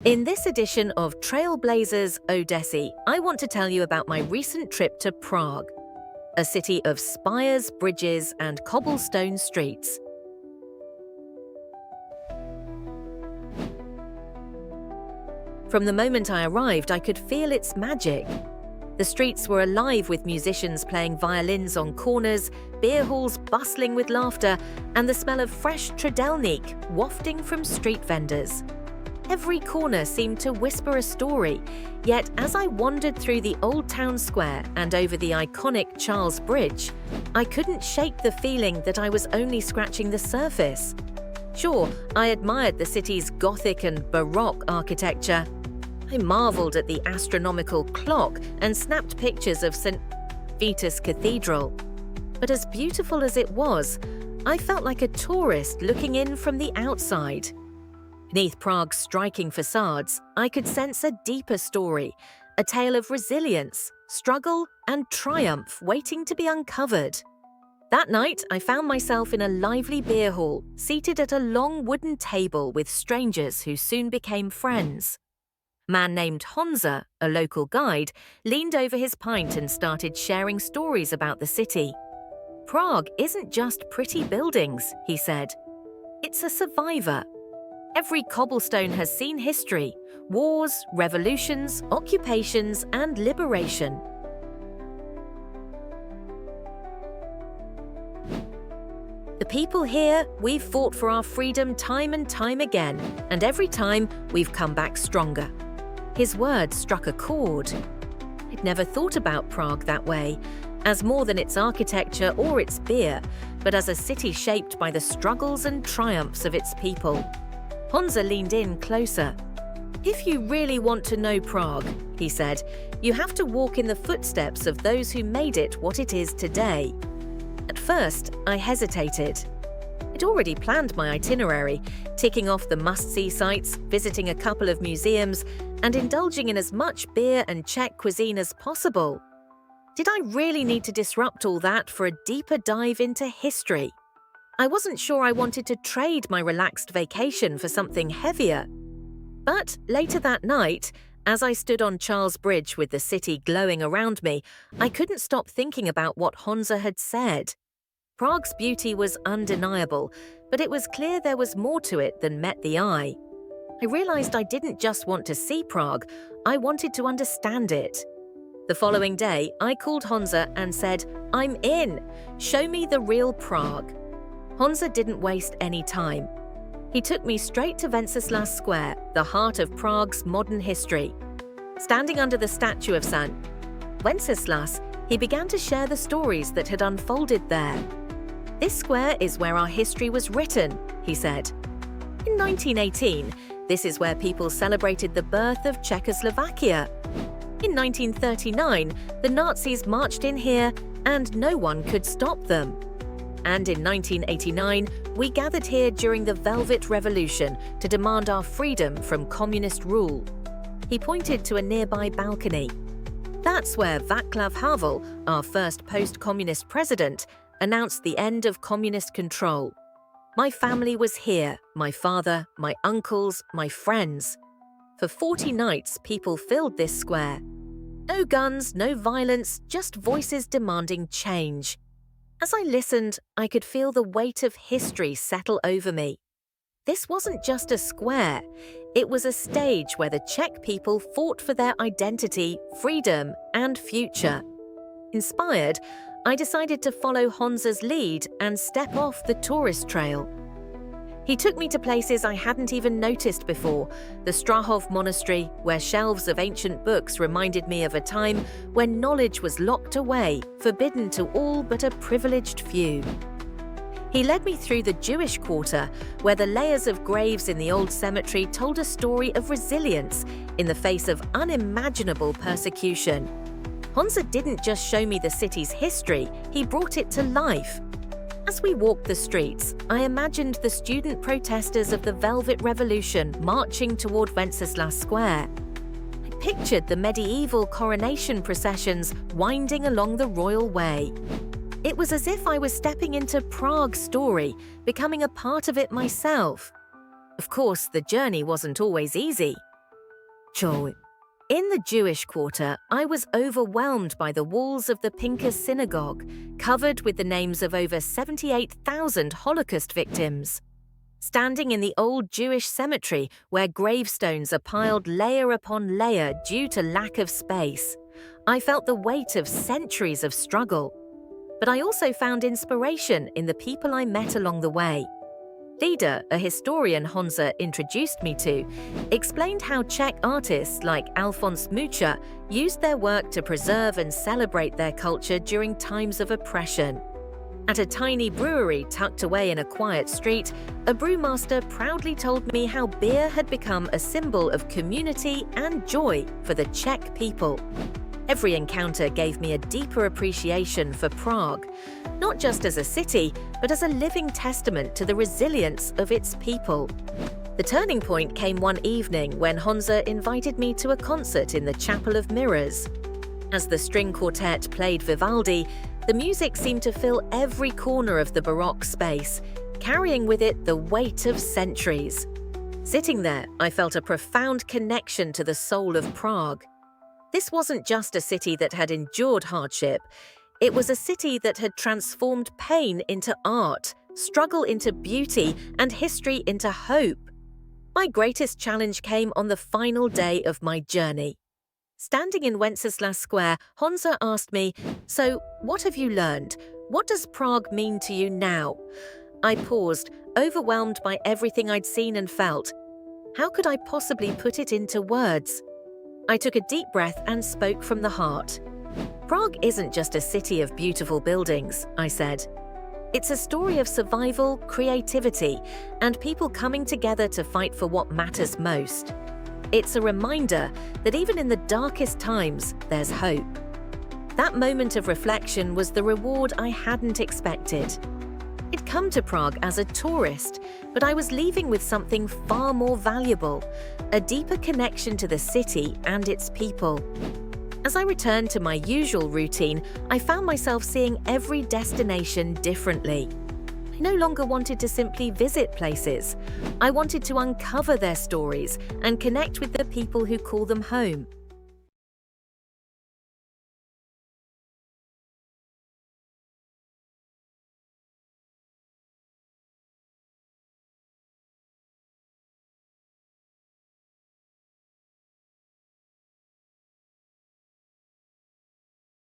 In this edition of Trailblazers Odyssey, I want to tell you about my recent trip to Prague, a city of spires, bridges, and cobblestone streets. From the moment I arrived, I could feel its magic. The streets were alive with musicians playing violins on corners, beer halls bustling with laughter, and the smell of fresh Trdelník wafting from street vendors. Every corner seemed to whisper a story, yet as I wandered through the old town square and over the iconic Charles Bridge, I couldn't shake the feeling that I was only scratching the surface. Sure, I admired the city's Gothic and Baroque architecture. I marveled at the astronomical clock and snapped pictures of St. Vitus Cathedral. But as beautiful as it was, I felt like a tourist looking in from the outside. Beneath Prague's striking facades, I could sense a deeper story, a tale of resilience, struggle, and triumph waiting to be uncovered. That night, I found myself in a lively beer hall, seated at a long wooden table with strangers who soon became friends. A man named Honza, a local guide, leaned over his pint and started sharing stories about the city. "Prague isn't just pretty buildings," he said. "It's a survivor. Every cobblestone has seen history, wars, revolutions, occupations, and liberation. The people here, we've fought for our freedom time and time again, and every time we've come back stronger." His words struck a chord. I'd never thought about Prague that way, as more than its architecture or its beer, but as a city shaped by the struggles and triumphs of its people. Honza leaned in closer. "If you really want to know Prague," he said, "you have to walk in the footsteps of those who made it what it is today." At first, I hesitated. I'd already planned my itinerary, ticking off the must-see sites, visiting a couple of museums, and indulging in as much beer and Czech cuisine as possible. Did I really need to disrupt all that for a deeper dive into history? I wasn't sure I wanted to trade my relaxed vacation for something heavier. But later that night, as I stood on Charles Bridge with the city glowing around me, I couldn't stop thinking about what Honza had said. Prague's beauty was undeniable, but it was clear there was more to it than met the eye. I realized I didn't just want to see Prague, I wanted to understand it. The following day, I called Honza and said, "I'm in. Show me the real Prague." Honza didn't waste any time. He took me straight to Wenceslas Square, the heart of Prague's modern history. Standing under the statue of St. Wenceslas, he began to share the stories that had unfolded there. "This square is where our history was written," he said. "In 1918, this is where people celebrated the birth of Czechoslovakia. In 1939, the Nazis marched in here and no one could stop them. And in 1989, we gathered here during the Velvet Revolution to demand our freedom from communist rule." He pointed to a nearby balcony. "That's where Václav Havel, our first post-communist president, announced the end of communist control. My family was here, my father, my uncles, my friends. For 40 nights, people filled this square. No guns, no violence, just voices demanding change." As I listened, I could feel the weight of history settle over me. This wasn't just a square. It was a stage where the Czech people fought for their identity, freedom, and future. Inspired, I decided to follow Honza's lead and step off the tourist trail. He took me to places I hadn't even noticed before, the Strahov Monastery, where shelves of ancient books reminded me of a time when knowledge was locked away, forbidden to all but a privileged few. He led me through the Jewish quarter, where the layers of graves in the old cemetery told a story of resilience in the face of unimaginable persecution. Honza didn't just show me the city's history, he brought it to life. As we walked the streets, I imagined the student protesters of the Velvet Revolution marching toward Wenceslas Square. I pictured the medieval coronation processions winding along the royal way. It was as if I was stepping into Prague's story, becoming a part of it myself. Of course, the journey wasn't always easy. Joy. In the Jewish quarter, I was overwhelmed by the walls of the Pinkas synagogue, covered with the names of over 78,000 Holocaust victims. Standing in the old Jewish cemetery, where gravestones are piled layer upon layer due to lack of space, I felt the weight of centuries of struggle. But I also found inspiration in the people I met along the way. Lida, a historian Honza introduced me to, explained how Czech artists like Alfons Mucha used their work to preserve and celebrate their culture during times of oppression. At a tiny brewery tucked away in a quiet street, a brewmaster proudly told me how beer had become a symbol of community and joy for the Czech people. Every encounter gave me a deeper appreciation for Prague, not just as a city, but as a living testament to the resilience of its people. The turning point came one evening when Honza invited me to a concert in the Chapel of Mirrors. As the string quartet played Vivaldi, the music seemed to fill every corner of the Baroque space, carrying with it the weight of centuries. Sitting there, I felt a profound connection to the soul of Prague. This wasn't just a city that had endured hardship. It was a city that had transformed pain into art, struggle into beauty, and history into hope. My greatest challenge came on the final day of my journey. Standing in Wenceslas Square, Honza asked me, "So, what have you learned? What does Prague mean to you now?" I paused, overwhelmed by everything I'd seen and felt. How could I possibly put it into words? I took a deep breath and spoke from the heart. Prague isn't just a city of beautiful buildings, I said. It's a story of survival, creativity, and people coming together to fight for what matters most. It's a reminder that even in the darkest times, there's hope. That moment of reflection was the reward I hadn't expected. I'd come to Prague as a tourist, but I was leaving with something far more valuable, a deeper connection to the city and its people. As I returned to my usual routine, I found myself seeing every destination differently. I no longer wanted to simply visit places. I wanted to uncover their stories and connect with the people who call them home.